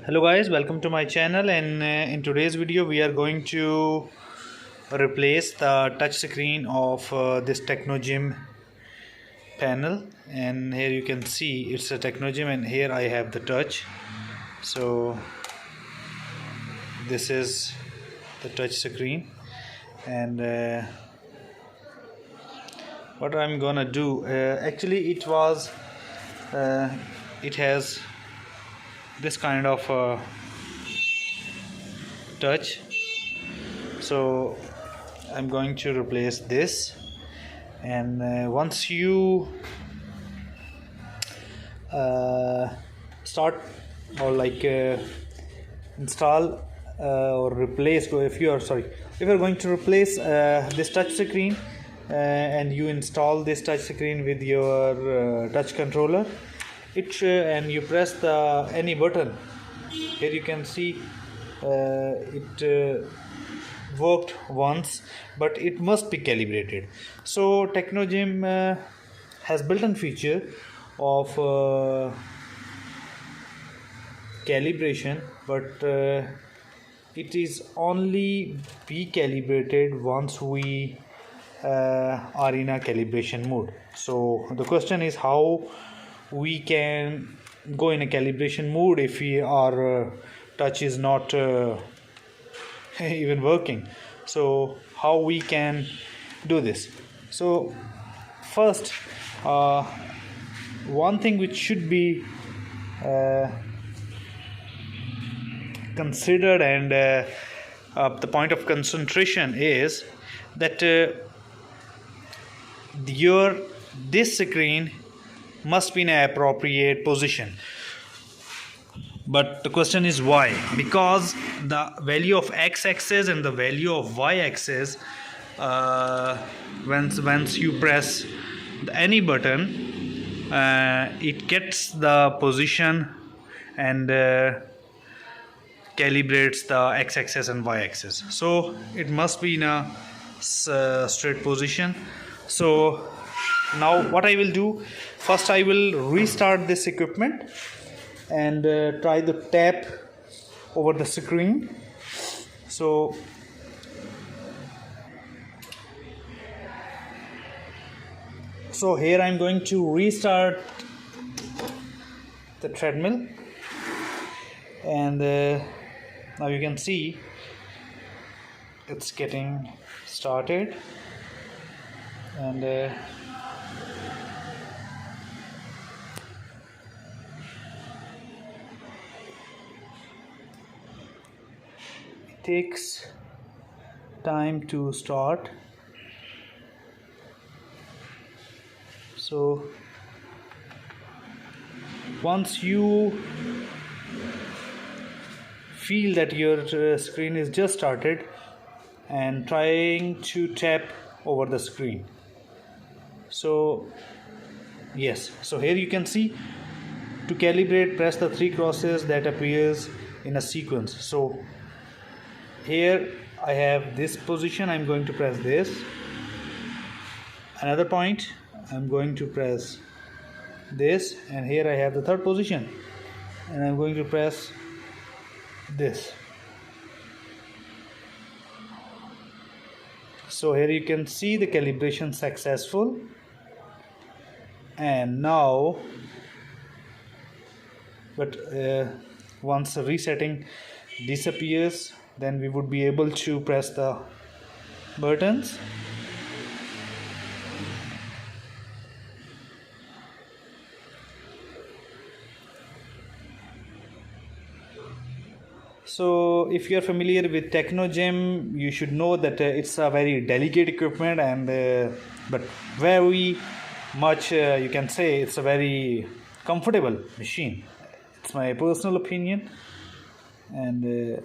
Hello guys, welcome to my channel, and in today's video we are going to replace the touch screen of this Technogym panel. And here you can see it's a Technogym, and here I have the touch. So this is the touch screen, and what I'm gonna do, actually it has this kind of touch, so I'm going to replace this. And once you start or install or replace, if you're going to replace this touch screen, and you install this touch screen with your touch controller, and you press the any button. Here you can see it worked once, but it must be calibrated. So Technogym has built-in feature of calibration, but it is only be calibrated once we are in a calibration mode. So the question is how we can go in a calibration mode if our touch is not even working. So how we can do this? So first, one thing which should be considered, and the point of concentration is that this screen must be in an appropriate position. But the question is why? Because the value of x-axis and the value of y-axis, once you press any button, it gets the position and calibrates the x-axis and y-axis. So it must be in a straight position. So now what I will do, first I will restart this equipment and try the tap over the screen. So here I'm going to restart the treadmill, and now you can see it's getting started, and it takes time to start. So once you feel that your screen is just started, and trying to tap over the screen. So yes, so here you can see, to calibrate, press the three crosses that appears in a sequence. So here I have this position, I'm going to press this. Another point, I'm going to press this, and here I have the third position, and I'm going to press this. So here you can see the calibration successful, and now once resetting disappears, then we would be able to press the buttons. So if you are familiar with Technogym, you should know that it's a very delicate equipment, and but very much you can say it's a very comfortable machine. It's my personal opinion, and